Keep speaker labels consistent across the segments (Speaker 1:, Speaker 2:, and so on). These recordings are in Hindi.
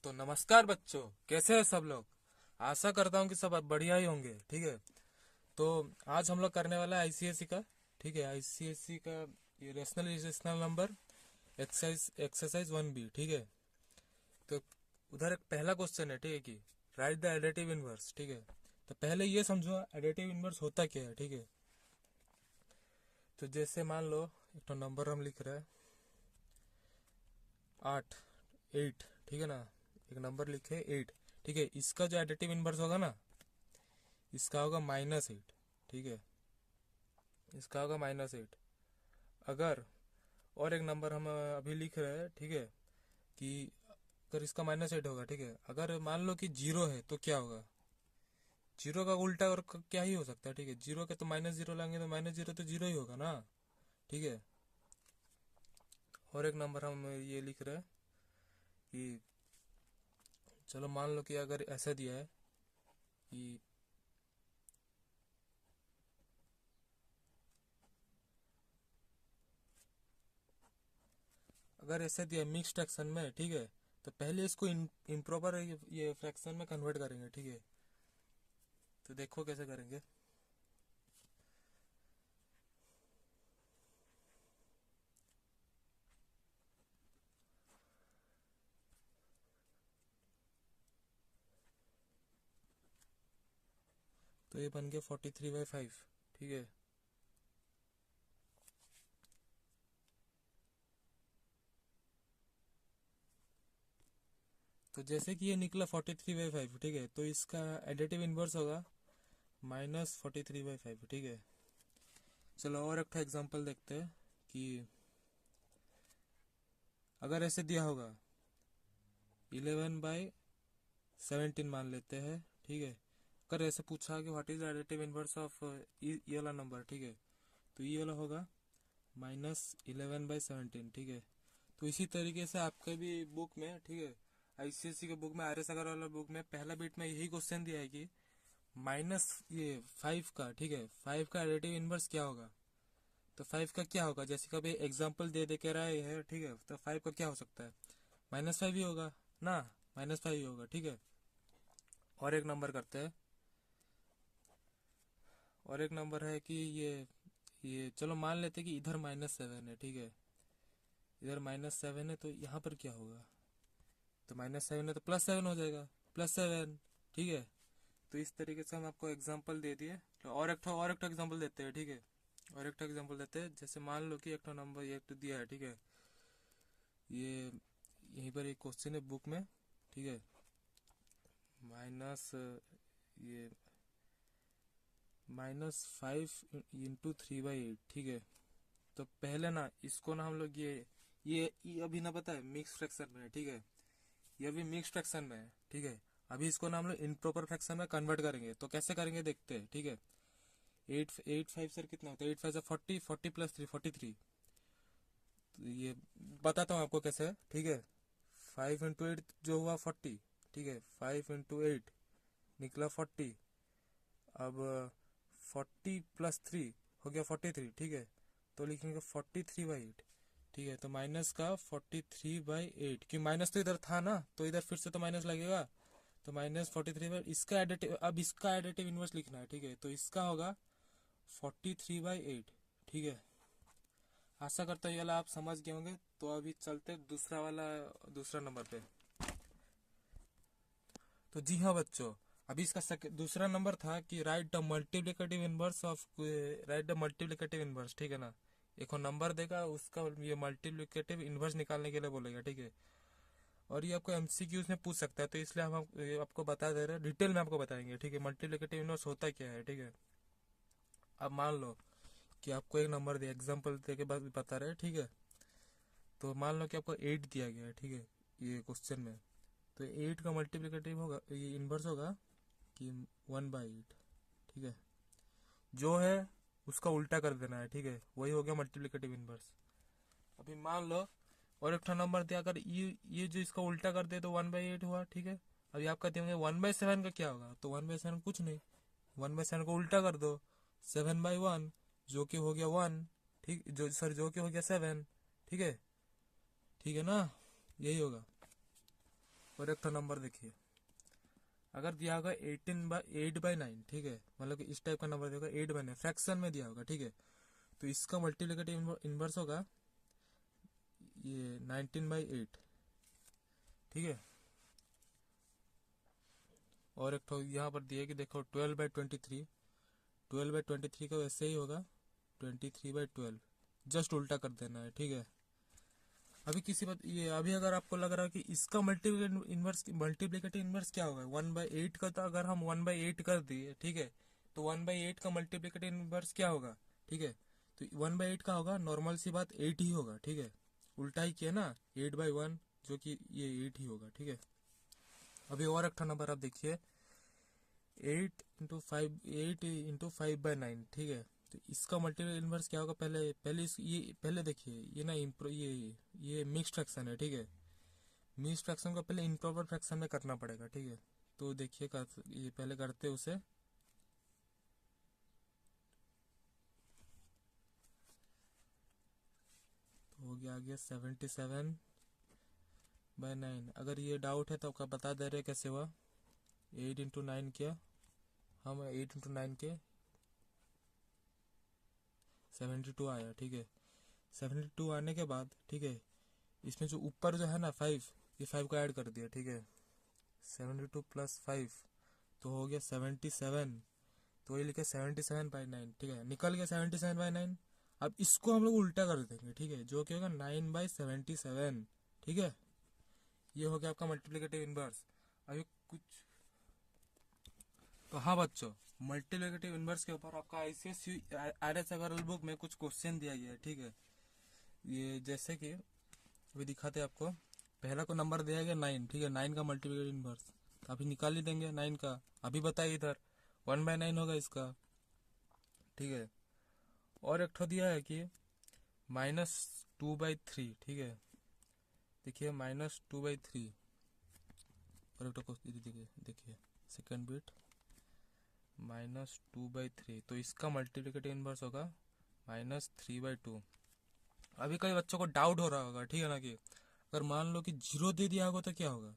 Speaker 1: तो नमस्कार बच्चों, कैसे हैं सब लोग। आशा करता हूँ कि सब बढ़िया ही होंगे। ठीक है, तो आज हम लोग करने वाला है आईसीएसई का। ठीक है, आईसीएसई का ये rational irrational number exercise 1B। ठीक है, तो उधर एक पहला क्वेश्चन है। ठीक है कि राइट द एडिटिव इनवर्स। ठीक है, तो पहले ये समझो एडिटिव इनवर्स होता क्या है। ठीक है, तो जैसे मान लो एक तो नंबर हम लिख रहे हैं 8 8। ठीक है ना, एक नंबर लिखे 8। ठीक है, इसका जो एडिटिव इनवर्स होगा ना, इसका होगा -8। ठीक है, इसका होगा -8। अगर और एक नंबर हम अभी लिख रहे हैं। ठीक है कि अगर इसका -8 होगा। ठीक है, अगर मान लो कि जीरो है तो क्या होगा। जीरो का उल्टा और क्या ही हो सकता है। ठीक है, जीरो के तो -0 लाएंगे तो -0 तो जीरो ही होगा ना। ठीक है, और एक नंबर हम ये लिख रहे हैं कि चलो मान लो कि अगर ऐसा दिया है कि अगर ऐसे दिया मिक्स्ड फ्रैक्शन में। ठीक है, तो पहले इसको इम्प्रॉपर ये फ्रैक्शन में कन्वर्ट करेंगे। ठीक है, तो देखो कैसे करेंगे। तो ये बन गया 43/5। ठीक है, तो जैसे कि ये निकला 43/5। ठीक है, तो इसका एडिटिव इनवर्स होगा -43/5। ठीक है, चलो और एक एग्जांपल देखते हैं कि अगर ऐसे दिया होगा 11/17 मान लेते हैं। ठीक है, अगर ऐसे पूछा कि what is additive inverse of ये वाला नंबर। ठीक है, तो ये वाला होगा -11/17। ठीक है, तो इसी तरीके से आपके भी बुक में। ठीक है, आईसीएससी के बुक में, आर एस अगर वाला बुक में पहला बीट में यही क्वेश्चन दिया है कि माइनस ये 5 का। ठीक है, 5 का एडिटिव इनवर्स क्या होगा। तो 5 का क्या होगा, जैसे कभी एग्जाम्पल दे के रहा है। ठीक है, तो 5 का क्या हो सकता है, -5 ही होगा ना, -5 ही होगा। ठीक है, और एक नंबर करते हैं। और एक नंबर है कि ये चलो मान लेते हैं कि इधर -7 है। ठीक है, इधर -7 है, तो यहाँ पर क्या होगा। तो -7 है तो +7 हो जाएगा, +7। ठीक है, तो इस तरीके से हम आपको एग्जांपल दे दिए। तो और एक एग्जांपल देते हैं। ठीक है, और एक एग्जांपल देते हैं। जैसे मान लो कि एक तो नंबर ये तो दिया है। ठीक है, ये यहीं पर एक क्वेश्चन है बुक में। ठीक है, माइनस ये -5 × 3/8। ठीक है, तो पहले ना इसको ना हम लोग ये अभी ना पता है मिक्स फ्रैक्शन में है। ठीक है, ये अभी मिक्स फ्रैक्शन में है। ठीक है, अभी इसको ना हम लोग इम्प्रॉपर फ्रैक्शन में कन्वर्ट करेंगे। तो कैसे करेंगे देखते हैं। ठीक है, 8 5 सर कितना होता है, 8 5 40, 40 + 3 43। तो ये बताता हूँ आपको कैसे है। ठीक है, 5 × 8 जो हुआ 40। ठीक है, 5 × 8 निकला 40। अब 40 + 3 हो गया 43। ठीक है, तो लिखेंगे 43/8। ठीक है, तो माइनस का 43/8 कि माइनस तो इधर था ना, तो इधर फिर से तो माइनस लगेगा। तो -43/8 इसका एडिटिव, अब इसका एडिटिव इनवर्स लिखना है। ठीक है, तो इसका होगा 43/8। ठीक है, आशा करता हूँ ये वाला आप समझ गए होंगे। तो अभी चलते दूसरा नंबर पे। तो जी हाँ बच्चों, अभी इसका दूसरा नंबर था कि राइट द मल्टीप्लिकेटिव इनवर्स। ठीक है ना, एक और नंबर देगा, उसका ये मल्टीप्लिकेटिव इनवर्स निकालने के लिए बोलेगा। ठीक है, और ये आपको एमसीक्यूज में पूछ सकता है, तो इसलिए हम ये आपको बता दे रहे हैं, डिटेल में आपको बताएंगे। ठीक है, मल्टीप्लिकेटिव इनवर्स होता क्या है। ठीक है, अब मान लो कि आपको एक नंबर दिया, एग्जाम्पल दे के बाद बता रहे हैं। ठीक है, तो मान लो कि आपको 8 दिया गया है। ठीक है, ये क्वेश्चन में, तो 8 का मल्टीप्लिकेटिव होगा, ये इनवर्स होगा कि 1/8। ठीक है, जो है उसका उल्टा कर देना है। ठीक है, वही हो गया मल्टीप्लिकेटिव इनवर्स। अभी मान लो और एक नंबर दिया, अगर ये जो इसका उल्टा कर दे तो 1/8 हुआ। ठीक है, अभी आपका देंगे 1/7 का क्या होगा, तो 1/7 कुछ नहीं, 1/7 को उल्टा कर दो, 7/1 जो कि हो गया 1। ठीक, जो कि हो गया 7। ठीक है, ठीक है ना, यही होगा। और एक तो नंबर देखिए, अगर दिया होगा 8/9, ठीक है, मतलब कि इस टाइप का नंबर दिया होगा 8/9 फ्रैक्शन में दिया होगा, ठीक है, तो इसका मल्टीप्लिकेटिव इनवर्स होगा ये 19/8, ठीक है। और एक तो यहाँ पर दिया कि देखो 12/23, 12/23 का वैसे ही होगा 23/12, जस्ट उल्टा कर देना है, ठीक है। अभी किसी बात ये अभी अगर आपको लग रहा है कि इसका मल्टीप्लिकेटिव इनवर्स क्या होगा 1/8 का, तो अगर हम 1/8 कर दिए, ठीक है, तो 1/8 का मल्टीप्लिकेटिव इनवर्स क्या होगा, ठीक है, तो 1/8 का होगा, नॉर्मल सी बात 8 ही होगा, ठीक है, उल्टा ही किया ना, 8/1 जो कि ये 8 ही होगा, ठीक है। अभी और एक नंबर आप देखिए 8 × 5/9, ठीक है, तो इसका मल्टीपल इनवर्स क्या होगा, पहले देखिए ये ना ये मिक्स्ड फ्रैक्शन है, ठीक है, मिक्स्ड फ्रैक्शन को पहले इम्प्रॉपर फ्रैक्शन में करना पड़ेगा, ठीक है, तो देखिए ये पहले करते हैं उसे, तो हो गया 77/9। अगर ये डाउट है तो आपका बता दे रहे कैसे हुआ, 8 × 9 किया हम, 8 × 9 के 72 आया, ठीक है, 72 आने के बाद, ठीक है, इसमें जो ऊपर जो है ना 5, ये 5 को ऐड कर दिया, ठीक है, 72 + 5 तो हो गया 77, तो ये लिखे 77/9, ठीक है, निकल गया 77/9। अब इसको हम लोग उल्टा कर देंगे, ठीक है, जो कि होगा 9/77, ठीक है, ये हो गया आपका मल्टीप्लिकेटिव इनवर्स। अभी कुछ तो हाँ बच्चों, मल्टीप्लिकेटिव इनवर्स के ऊपर आपका ICSE RS अग्रवाल बुक में कुछ क्वेश्चन दिया गया है, ठीक है, ये जैसे कि अभी दिखाते हैं आपको, पहला को नंबर दिया गया 9, ठीक है, 9 का मल्टीप्लिकेटिव इनवर्स तो अभी निकाल ही देंगे 9 का, अभी बताइए इधर 1/9 होगा इसका, ठीक है। और एक ठो दिया है कि -2/3, ठीक है, देखिए -2/3, और एक ठो देखिए सेकेंड बिट -2/3, तो इसका मल्टीप्लिकेटिव इनवर्स होगा -3/2। अभी कई बच्चों को डाउट हो रहा होगा, ठीक है ना, कि अगर मान लो कि 0 दे दिया होगा तो क्या होगा,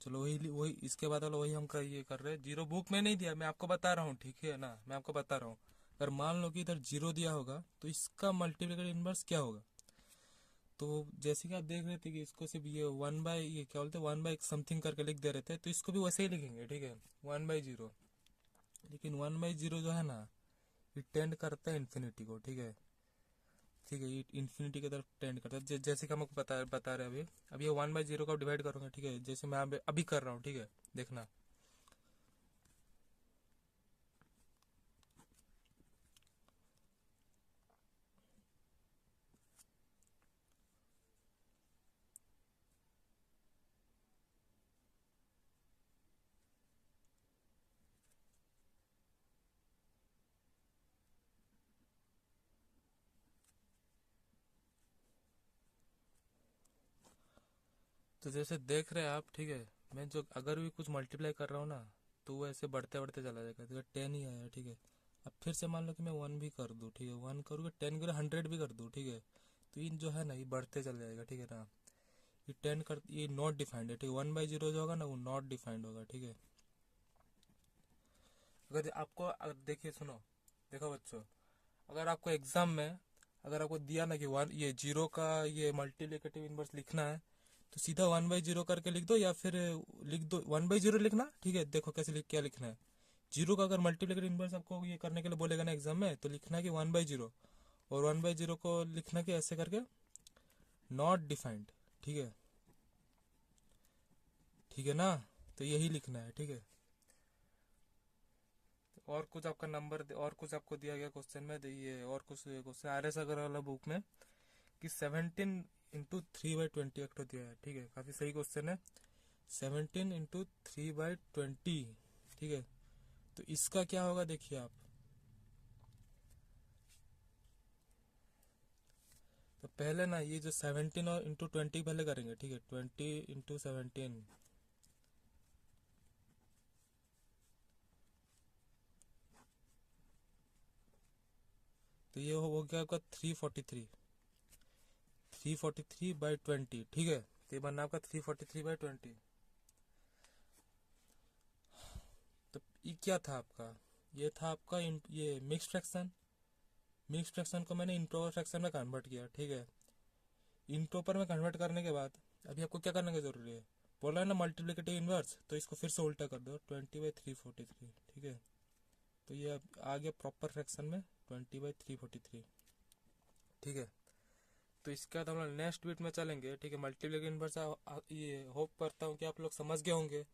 Speaker 1: चलो वही इसके बाद वाला वही हम ये कर रहे हैं, 0 बुक में नहीं दिया, मैं आपको बता रहा हूँ, ठीक है ना, मैं आपको बता रहा हूँ, अगर मान लो कि इधर 0 दिया होगा तो इसका मल्टीप्लिकेटिव इनवर्स क्या होगा, तो जैसे कि आप देख रहे थे कि इसको सिर्फ ये क्या बोलते हैं 1 समथिंग करके लिख दे रहे थे, तो इसको भी वैसे ही लिखेंगे, ठीक है, 1/0, लेकिन 1/0 जो है ना ये टेंड करता है इन्फिनिटी को, ठीक है, ठीक है, ये इन्फिनिटी की तरफ टेंड करता है, जैसे कि हम आपको बता रहे हैं अभी ये 1/0 को डिवाइड करूंगा, ठीक है, जैसे मैं अभी कर रहा हूँ, ठीक है, देखना, तो जैसे देख रहे हैं आप, ठीक है, मैं जो अगर भी कुछ मल्टीप्लाई कर रहा हूँ ना, तो वो ऐसे बढ़ते बढ़ते चला जाएगा, तो 10 ही आया, ठीक है, अब फिर से मान लो कि मैं 1 भी कर दूँ, ठीक है, 1 करूँगा, 10 करूँ, 100 भी कर दूँ, ठीक है, तो इन जो है ना ये बढ़ते चल जाएगा, ठीक है ना, ये नॉट डिफाइंड है, ठीक है, 1/0 जो होगा ना वो नॉट डिफाइंड होगा, ठीक है। अगर देखिए सुनो, देखो बच्चों, अगर आपको एग्जाम में अगर आपको दिया ना कि 0 का ये मल्टीप्लिकेटिव इनवर्स लिखना है, तो सीधा 1/0 करके लिख दो, या फिर लिख दो 1/0 लिखना, ठीक है, देखो कैसे क्या लिखना है, 0 का अगर मल्टीप्लिकेटिव इनवर्स आपको ये करने के लिए बोलेगा ना एग्जाम में, तो लिखना है कि 1/0, और 1/0 को लिखना कि ऐसे करके नॉट डिफाइंड, ठीक है, ठीक है ना, तो यही लिखना है, ठीक है। और कुछ आपका और कुछ आपको दिया गया क्वेश्चन में, ये और कुछ क्वेश्चन RS अग्रवाल बुक में कि 17 × 3/20 एक दिया है, ठीक है, काफी सही क्वेश्चन है, 17 × 3/20, ठीक है, तो इसका क्या होगा देखिए आप, तो पहले ना ये जो 17 और × 20 पहले करेंगे, ठीक है, 20 × 17, तो ये हो गया आपका 343/20, ठीक है, तो ये बनना आपका 343/20। तो ये क्या था आपका, ये था आपका ये मिक्स फ्रैक्शन। मिक्स फ्रैक्शन को मैंने इम्प्रॉपर फ्रैक्शन में कन्वर्ट किया, ठीक है। इम्प्रॉपर में कन्वर्ट करने के बाद अभी आपको क्या करने की जरूरी है, बोला है ना मल्टीप्लिकेटिव इनवर्स, तो इसको फिर से उल्टा कर दो, 20/343, ठीक है। तो ये अब आ गया प्रॉपर फ्रैक्शन में 20/343, ठीक है। तो इसके बाद हम लोग नेक्स्ट बीट में चलेंगे, ठीक है। मल्टीप्लिकेटिव इनवर्स ये होप करता हूँ कि आप लोग समझ गए होंगे।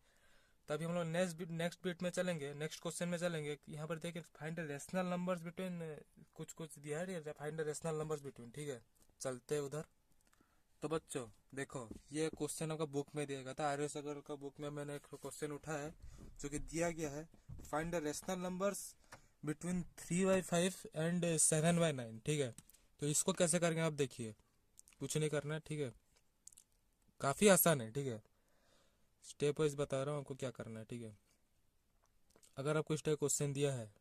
Speaker 1: तभी हम लोग नेक्स्ट बीट में चलेंगे, नेक्स्ट क्वेश्चन में चलेंगे। यहाँ पर देखिए find the rational numbers between, कुछ दिया है, find the rational numbers between, ठीक है। चलते हैं उधर। तो बच्चों देखो, ये क्वेश्चन आपका बुक में दिया गया था, आर्य सागर का बुक में मैंने एक क्वेश्चन उठाया है जो कि दिया गया है, find the rational numbers between 3/5 and 7/9, ठीक है। तो इसको कैसे करेंगे आप देखिए, कुछ नहीं करना है, ठीक है। काफी आसान है, ठीक है। स्टेप वाइज बता रहा हूँ आपको क्या करना है, ठीक है। अगर आपको इस टाइप क्वेश्चन दिया है,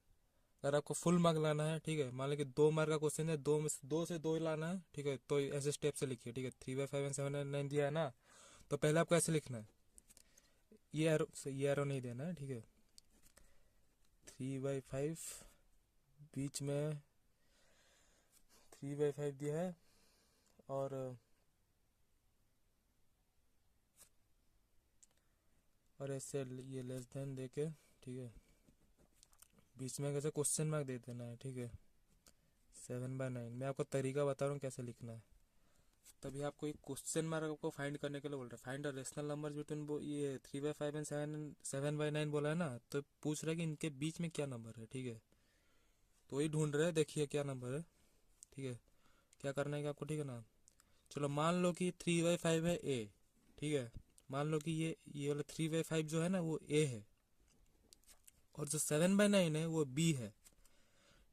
Speaker 1: अगर आपको फुल मार्क लाना है, ठीक है, मान लीजिए 2 मार्क का क्वेश्चन है, 2 से 2 लाना है, ठीक है। तो ऐसे स्टेप से लिखिए, ठीक है। 3/5 एंड 7/9 दिया है ना, तो पहले आपको ऐसे लिखना है, ये एरो नहीं देना है, ठीक है। 3/5 बीच में 3/5 दिया है, और ऐसे ये लेस देन देके, ठीक है, बीच में कैसे क्वेश्चन मार्क दे देना है, ठीक है। 7/9 मैं आपको तरीका बता रहा हूँ कैसे लिखना है। तभी आपको एक क्वेश्चन मार्क आपको फाइंड करने के लिए बोल रहा है, find the rational numbers between, ये 3/5 एंड 7/9 बोला है ना, तो पूछ रहा है कि इनके बीच में क्या नंबर है, ठीक है। तो वही ढूंढ रहे हैं, देखिए क्या नंबर है, ठीक है। क्या करना है कि आपको, ठीक है ना। चलो मान लो कि 3/5 है ए, ठीक है। मान लो कि ये वाला 3/5 जो है ना वो ए है, और जो 7/9 है वो बी है,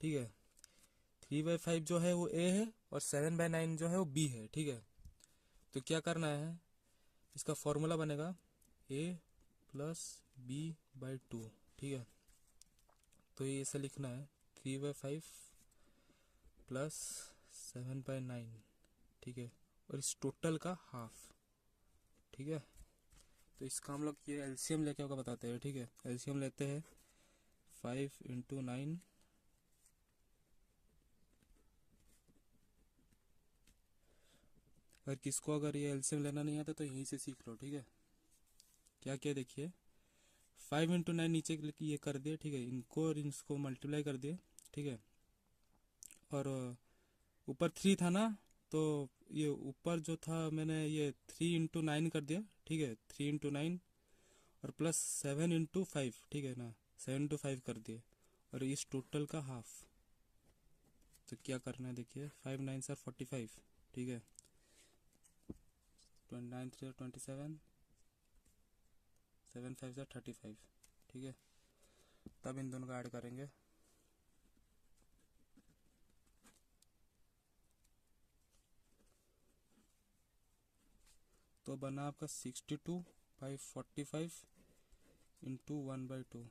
Speaker 1: ठीक है। 3/5 जो है वो ए है, और 7/9 जो है वो बी है, ठीक है। तो क्या करना है, इसका फॉर्मूला बनेगा a प्लस b/2, ठीक है। तो ये ऐसे लिखना है 3/5 प्लस 7/9, ठीक है, और इस टोटल का हाफ, ठीक है। तो इसका हम लोग ये एलसीएम लेके आपको बताते हैं, ठीक है। एलसीएम लेते हैं 5 × 9, अगर किसको अगर ये एलसीएम लेना नहीं आता तो यहीं से सीख लो, ठीक है। क्या क्या देखिए, 5 × 9 नीचे ये कर दिए, ठीक है। इनको और इसको मल्टीप्लाई कर दिए, ठीक है। और ऊपर 3 था ना, तो ये ऊपर जो था मैंने ये 3 × 9 कर दिया, ठीक है। 3 × 9 और प्लस 7 × 5, ठीक है ना, 7 × 5 कर दिए, और इस टोटल का हाफ। तो क्या करना है देखिए, 5 × 9 = 45, ठीक है। 9 × 3 = 27, 7 × 5 = 35, ठीक है। तब इन दोनों का ऐड करेंगे, तो बना आपका 62/45 × 1/2।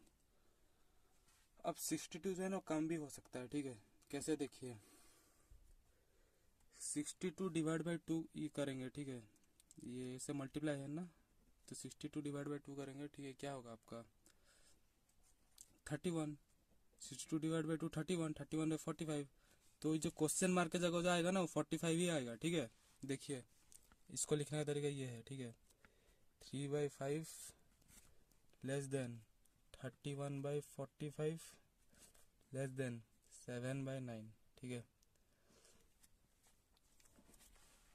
Speaker 1: अब 62 जो है ना कम भी हो सकता है, ठीक है। कैसे देखिए, 62/2 ये करेंगे, ठीक है। ये ऐसे मल्टीप्लाई है ना, तो 62/2 करेंगे, ठीक है। क्या होगा आपका 31, 62/2 31, 31/45। तो जो क्वेश्चन मार्क की जगह जो आएगा ना वो 45 ही आएगा, ठीक है। देखिए इसको लिखने का तरीका ये है, ठीक है। 3/5 लेस देन 31/45 लेस देन 7/9, ठीक है।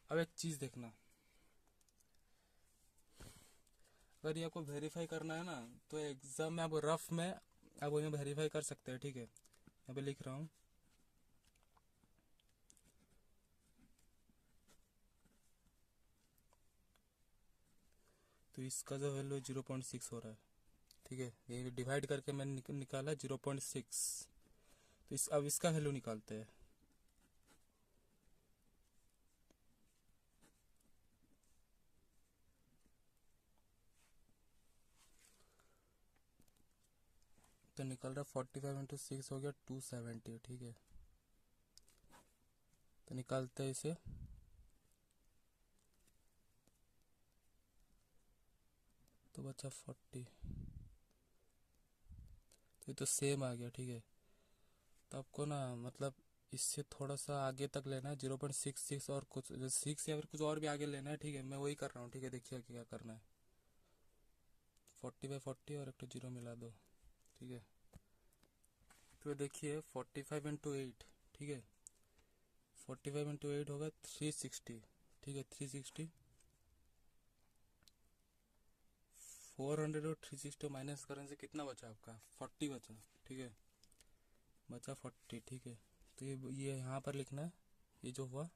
Speaker 1: अब एक चीज देखना, अगर ये आपको वेरीफाई करना है ना, तो एग्जाम में आप रफ में आप ये वेरीफाई कर सकते हैं, ठीक है। यहाँ पे लिख रहा हूँ, तो इसका जो वैल्यू 0.6 हो रहा है, ठीक है। ये डिवाइड करके मैंने निकाला 0.6। तो अब इसका वैल्यू निकालते हैं, तो निकल रहा 45 × 6 हो गया 270, ठीक है। तो निकालते हैं इसे, तो बचा 40। तो ये तो सेम आ गया, ठीक है। तो आपको ना मतलब इससे थोड़ा सा आगे तक लेना है, 0.66 और कुछ 6 या फिर कुछ और भी आगे लेना है, ठीक है। मैं वही कर रहा हूँ, ठीक है। देखिए क्या करना है, 40/40 और एक तो 0 मिला दो, ठीक है। तो देखिए 45 × 8, ठीक है। 45 × 8 होगा 360, ठीक है। 360, 400 और 360 माइनस करने से कितना बचा आपका, 40 बचा, ठीक है। बचा 40, ठीक है। तो ये यहाँ पर लिखना है, ये जो हुआ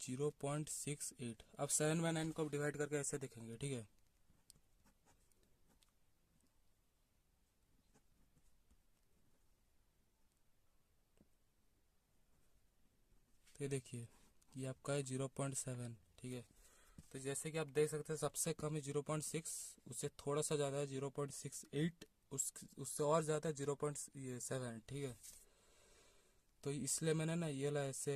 Speaker 1: 0.68। अब 7/9 को डिवाइड करके ऐसे देखेंगे, ठीक है। तो ये देखिए ये आपका है 0.7, ठीक है। तो जैसे कि आप देख सकते हैं सबसे कम है 0.6, उससे थोड़ा सा ज़्यादा है 0.68, उससे और ज़्यादा है 0.7, ठीक है। तो इसलिए मैंने ना ये ला ऐसे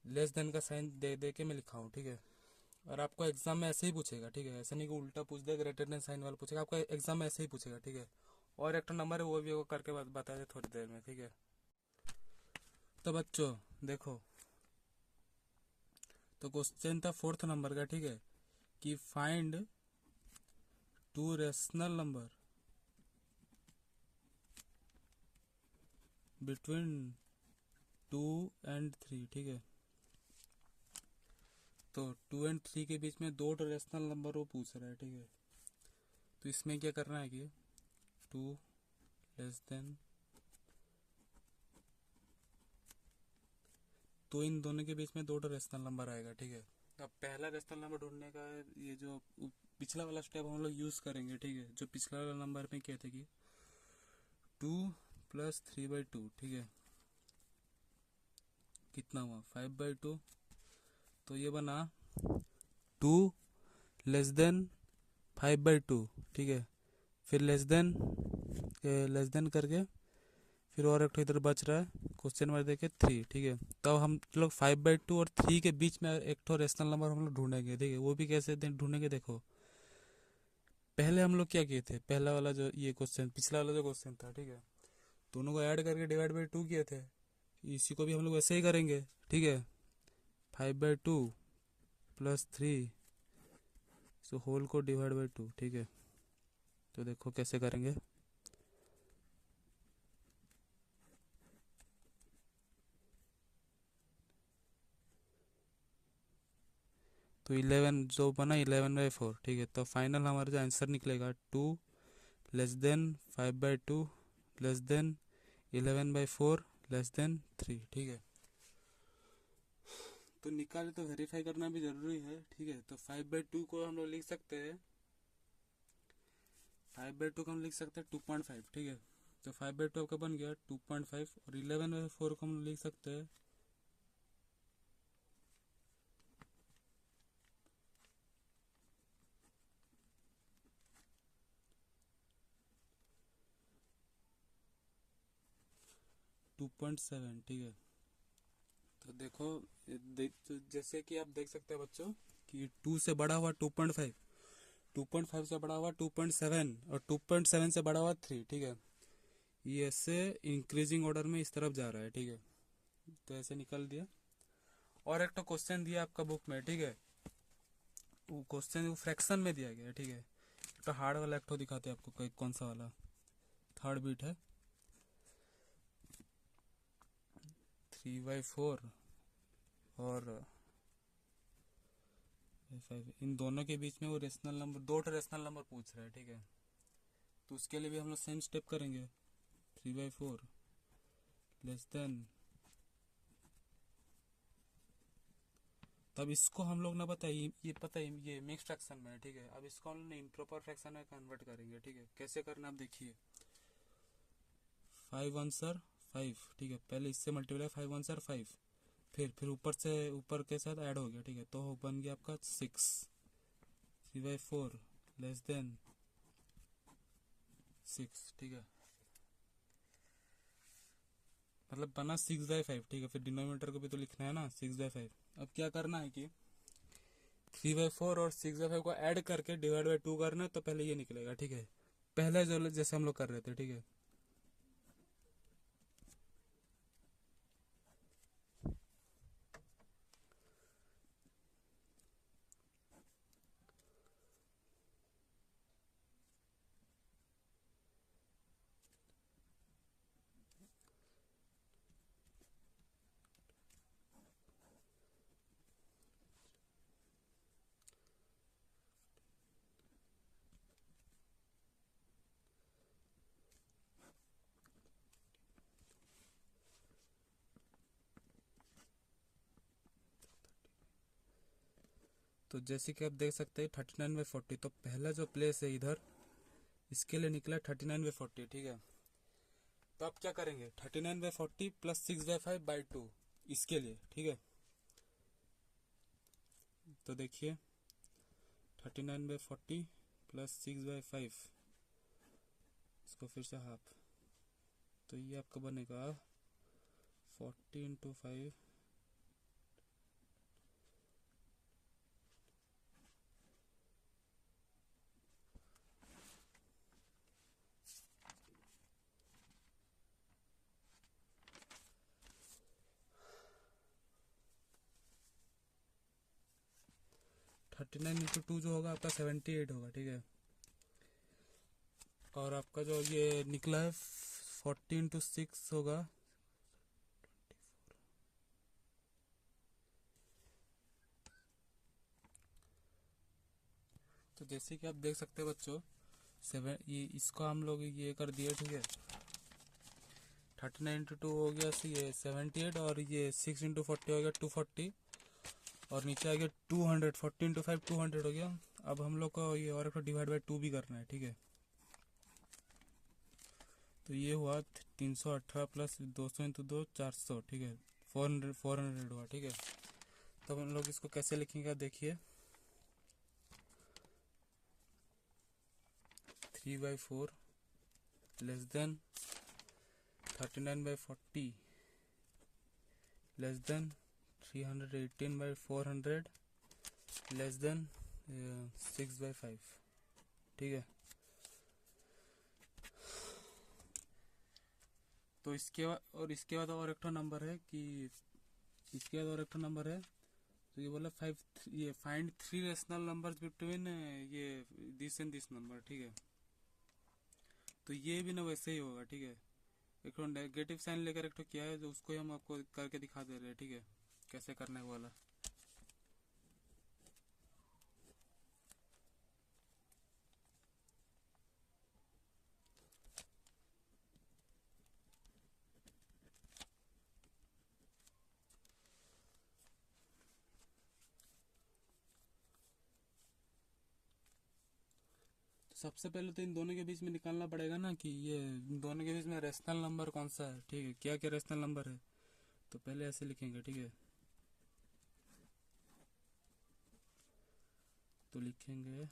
Speaker 1: लेस देन का साइन दे दे के मैं लिखा हूँ, ठीक है। और आपको एग्जाम में ऐसे ही पूछेगा, ठीक है। ऐसा नहीं कि उल्टा पूछ दे, ग्रेटर देन साइन वाला पूछेगा, आपको एग्जाम में ऐसे ही पूछेगा, ठीक है। और एक नंबर है वो भी वो करके बता दे थोड़ी देर में, ठीक है। तो बच्चों देखो, तो क्वेश्चन था 4th नंबर का, ठीक है, कि find 2 rational number between 2 and 3, ठीक है। तो 2 and 3 के बीच में 2 रेशनल नंबर वो पूछ रहा है, ठीक है। तो इसमें क्या करना है कि 2 लेस देन, तो इन दोनों के बीच में 2 रेशनल नंबर आएगा, ठीक है। अब पहला रेशनल नंबर ढूंढने का ये जो पिछला वाला स्टेप हम लोग यूज करेंगे, ठीक है। जो पिछला वाला नंबर में क्या थे कि 2 + 3/2, ठीक है। कितना हुआ 5/2। तो ये बना 2 लेस देन 5/2, ठीक है। फिर लेस देन करके फिर और एक तो इधर बच रहा है क्वेश्चन मार्क देके 3, ठीक है। तब हम लोग 5/2 और 3 के बीच में एक तो रेशनल नंबर हम लोग ढूंढेंगे, ठीक है। वो भी कैसे ढूंढेंगे, देखो पहले हम लोग क्या किए थे, पहला वाला जो ये क्वेश्चन, पिछला वाला जो क्वेश्चन था, ठीक है, दोनों को ऐड करके /2 किए थे। इसी को भी हम लोग वैसे ही करेंगे, ठीक है। 5/2 + 3 सो होल को /2, ठीक है। तो देखो कैसे करेंगे। तो 11 जो बना 11/4, ठीक है। तो फाइनल हमारा जो आंसर निकलेगा 2 less than 5/2 less than 11/4 less than 3, ठीक है। तो निकाले तो वेरीफाई करना भी जरूरी है, ठीक है। तो 5/2 को हम लोग लिख सकते हैं, 5/2 को हम लिख सकते हैं 2.5, ठीक है। तो 5/2 आपका बन गया 2.5, और 11/4 को हम लिख सकते हैं 2.7, ठीक है। तो देखो तो जैसे कि आप देख सकते हैं बच्चों कि 2 से बड़ा हुआ 2.5, 2.5 से बड़ा हुआ 2.7, और 2.7 से बड़ा हुआ 3, ठीक है। ये ऐसे इंक्रीजिंग ऑर्डर में इस तरफ जा रहा है, ठीक है। तो ऐसे निकल दिया। और एक तो क्वेश्चन दिया आपका बुक में, ठीक है। वो क्वेश्चन वो फ्रैक्शन में दिया गया है, ठीक है। तो हार्ड वाला एक तो दिखाते हैं आपको, कौन सा वाला, थर्ड बीट है 3/4 और 5। इन दोनों के बीच में वो रेशनल नंबर, 2 रेशनल नंबर पूछ रहा है, ठीक है। तो उसके लिए भी हम लोग सेम स्टेप करेंगे, 3/4 लेस देन, तब इसको हम लोग ना बताइए, ये पता है ये मिक्स फ्रैक्शन में है, ठीक है। अब इसको हम लोग इम्प्रॉपर फ्रैक्शन में कन्वर्ट करेंगे, ठीक है। कैसे करना आप देखिए, 5 1 5, ठीक है। पहले इससे मल्टीप्लाई 5 1 5, फिर ऊपर से ऊपर के साथ ऐड हो गया, ठीक है। तो बन गया आपका 6, 3/4 लेस देन 6, ठीक है। मतलब बना 6/5, ठीक है। फिर डिनोमिनेटर को भी तो लिखना है ना, 6/5। अब क्या करना है कि
Speaker 2: 3/4 और 6/5 को ऐड करके डिवाइड बाई 2 करना है, तो पहले ये निकलेगा, ठीक है। पहले जो जैसे हम लोग कर रहे थे, ठीक है। तो जैसे कि आप देख सकते हैं 39/40, तो पहला जो प्लेस है इधर, इसके लिए निकला 39/40, ठीक है। तो आप क्या करेंगे, 39/40 प्लस 6/5/2 इसके लिए, ठीक है। तो देखिए 39/40 प्लस 6/5, इसको फिर से हाफ, तो ये आपका बनेगा 40 × 5, थर्टी नाइन इंटू टू जो होगा आपका 78 होगा, ठीक है। और आपका जो ये निकला है 40 × 6 होगा, तो जैसे कि आप देख सकते हैं बच्चों, ये इसको हम लोग ये कर दिए, ठीक है। 39 × 2 हो गया ये 78, और ये 6 × 40 हो गया 240, और नीचे आ गया 200, 40 × 5 200 हो गया। अब हम लोग को ये और एक डिवाइड बाई 2 भी करना है, ठीक है। तो ये हुआ 318 प्लस 200 × 2 400, ठीक है। 400 हुआ, ठीक है। तब हम लोग इसको कैसे लिखेंगे, आप देखिए 3/4 less than 39/40 less than 318/400 less than 6/5, ठीक है। तो इसके बाद और एक नंबर है कि इसके बाद और एक नंबर है, तो ये बोला ये फाइंड 3 रेशनल नंबर्स बिटवीन ये दिस एंड दिस नंबर, ठीक है। तो ये भी ना वैसे ही होगा, ठीक है। एक तो नेगेटिव साइन लेकर एक तो क्या है, जो उसको हम आपको करके दिखा दे रहे हैं, ठीक है, कैसे करने वाला। सबसे पहले तो इन दोनों के बीच में निकालना पड़ेगा ना कि ये इन दोनों के बीच में रेशनल नंबर कौन सा है, ठीक है, क्या क्या रेशनल नंबर है। तो पहले ऐसे लिखेंगे, ठीक है। तो लिखेंगे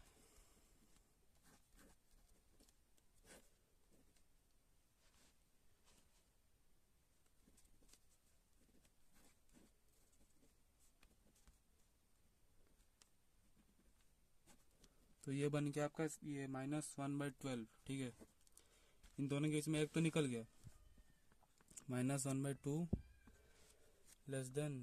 Speaker 2: तो ये बन गया आपका ये -1/12, ठीक है। इन दोनों के बीच में एक तो निकल गया, -1/2 लेस देन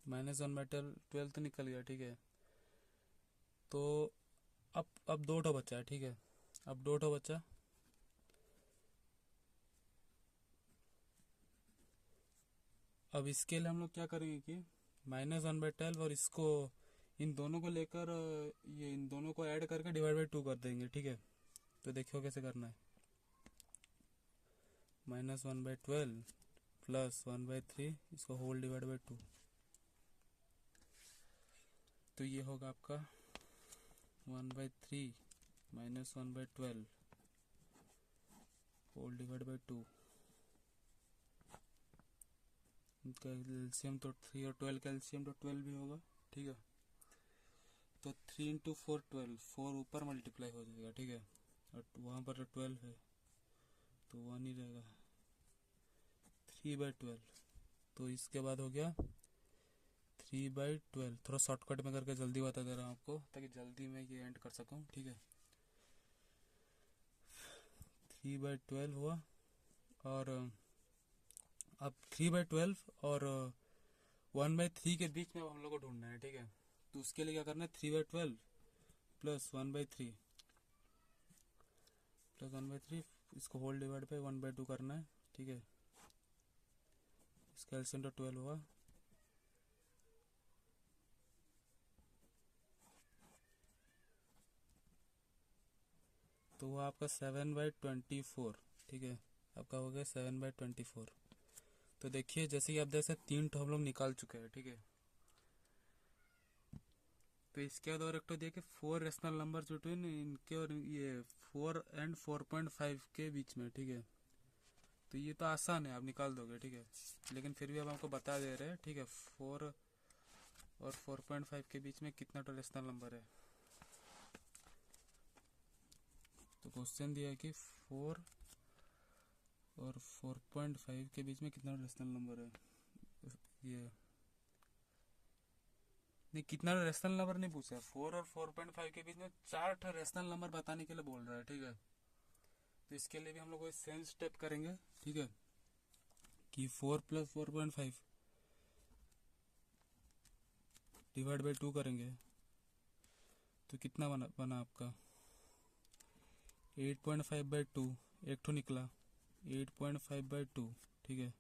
Speaker 2: -1/12 तो निकल गया, ठीक है। तो अब 2 बचा है, ठीक है। अब 2 बचा, अब इसके लिए हम लोग क्या करेंगे कि -1/12 और इसको इन दोनों को लेकर ये इन दोनों को ऐड करके डिवाइड बाई 2 कर देंगे, ठीक है। तो देखियो कैसे करना है, -1/12 प्लस 1/3 इसको होल डिवाइड बाई 2। तो ये होगा आपका 1/3 माइनस 1/12 होल डिवाइड बाई 2। इनका एलसीएम तो 3 और 12 का एलसीएम तो 12 भी होगा, ठीक है। तो 3 इंटू 4 12, 4 ऊपर मल्टीप्लाई हो जाएगा, ठीक है। और वहाँ पर 12 है तो 1 ही रहेगा, 3/12। तो इसके बाद हो गया 3/12। थोड़ा शॉर्टकट में करके जल्दी बता दे रहा हूँ आपको ताकि जल्दी मैं ये एंड कर सकूँ, ठीक है। 3/12 हुआ। और अब 3/12 और 1/3 के बीच में अब हम लोग को ढूंढना है, ठीक है। तो उसके लिए क्या करना है, 3/12 प्लस 1/3 प्लस 1/3 इसको होल डिवाइड बाई 1/2 करना है, ठीक है। इसका एलसीएम तो 12 हुआ। तो वो आपका 7/24, ठीक है। आपका हो गया 7/24। तो देखिए जैसे कि आप देख सकते 3 तो हम लोग निकाल चुके हैं, ठीक है। तो इसके बाद और एक तो देखिए 4 रेशनल नंबर बिटवीन इनके और ये 4 एंड 4.5 के बीच में, ठीक है। तो ये तो आसान है, आप निकाल दोगे, ठीक है। लेकिन फिर भी अब हमको बता दे रहे हैं, ठीक है, 4 और 4.5 के बीच में कितना तो रेशनल नंबर है। तो क्वेश्चन दिया है कि 4 और 4.5 के बीच में कितना रेशनल नंबर है। ये नहीं, कितना रेशनल नंबर नहीं पूछा, 4 और 4.5 के बीच में 4 रेशनल नंबर बताने के लिए बोल रहा है, ठीक है। तो इसके लिए भी हम लोग कोई सेम स्टेप करेंगे, ठीक है, कि 4 प्लस 4.5 डिवाइड बाई 2 करेंगे। तो कितना बना आपका 8.5/2, एक तो निकला 8.5/2, ठीक है।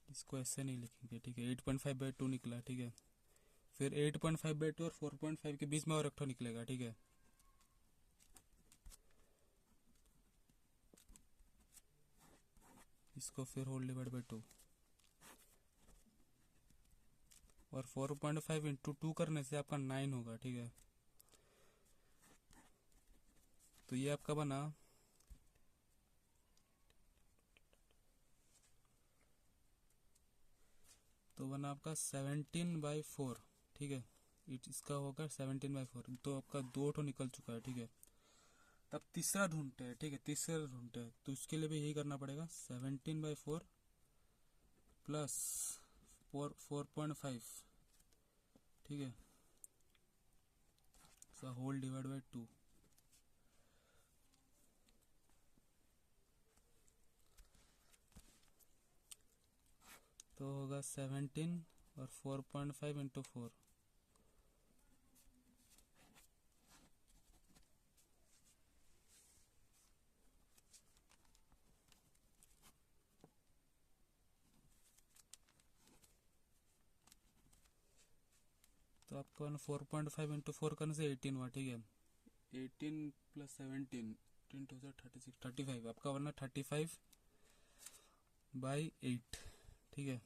Speaker 2: इसको ऐसे नहीं लिखेंगे, ठीक है। 8.5/2 निकला, ठीक है। फिर 8.5/2 और 4.5 के बीच में और एक तो निकलेगा, ठीक है। इसको फिर होल डिवाइड बाई 2 और 4.5 इंटू 2 करने से आपका 9 होगा, ठीक है। तो ये आपका बना 17/4, ठीक है। इसका होगा 17/4। तो आपका 2 तो निकल चुका है, ठीक है। तब तीसरा ढूंढते हैं, ठीक है, तीसरा ढूंढते हैं। तो उसके लिए भी यही करना पड़ेगा, 17/4 प्लस 4.5, ठीक है, होल डिवाइड बाई 2। तो होगा 17 और 4.5 इंटू 4। तो आपको 4.5 इंटू 4 करने से 18 हुआ, ठीक है। 18 प्लस 17 36 35 आपका वरना 35/8, ठीक है।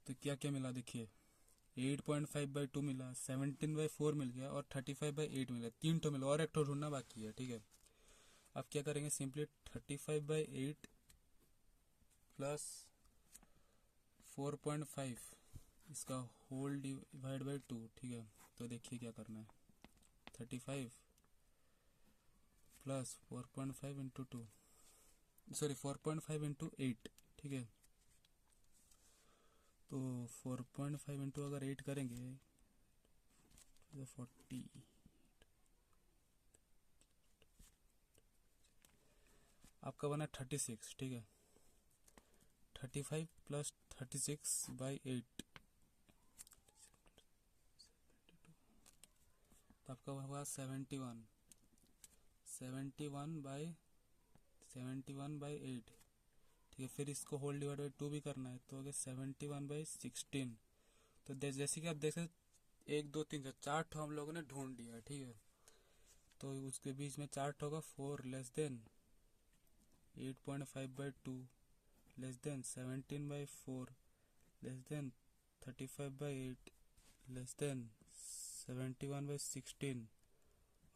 Speaker 2: तो क्या क्या मिला देखिए, 8.5/2 मिला, 17/4 मिल गया और 35/8 मिला। 3 तो मिला और एक तो ढूंढना बाकी है, ठीक है। अब क्या करेंगे, सिंपली 35/8 प्लस 4.5 इसका होल डिवाइड बाई 2, ठीक है। तो देखिए क्या करना है, 35 प्लस 4.5 इंटू 2, सॉरी 4.5 इंटू 8, ठीक है। तो 4.5 इंटू अगर 8 करेंगे तो 40, आपका बना 36, ठीक है। 35 प्लस 36/8, तो आपका होगा 71/8, ठीक है। फिर इसको होल डिवाइड बाई 2 भी करना है, तो हो गया 71/16। तो जैसे कि आप देख सकते 1 2 3 4 हम लोगों ने ढूंढ लिया, ठीक है। तो उसके बीच में 4 होगा 4 less than 8.5/2 less than 17/4 less than 35/8 less than 71/16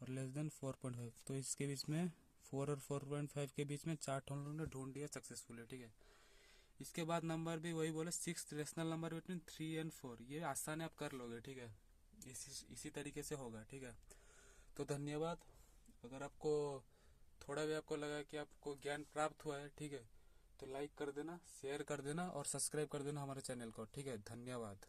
Speaker 2: और लेस देन 4.5। तो इसके बीच में 4 और 4.5 के बीच में चार्ट हम लोगों ने ढूंढ लिया सक्सेसफुल है, ठीक है। इसके बाद नंबर भी वही बोले 6 रेशनल नंबर बिटवीन 3 and 4। ये आसान है, आप कर लोगे, ठीक है। इसी तरीके से होगा, ठीक है। तो धन्यवाद। अगर आपको थोड़ा भी आपको लगा कि आपको ज्ञान प्राप्त हुआ है, ठीक है, तो लाइक कर देना, शेयर कर देना और सब्सक्राइब कर देना हमारे चैनल को, ठीक है। धन्यवाद।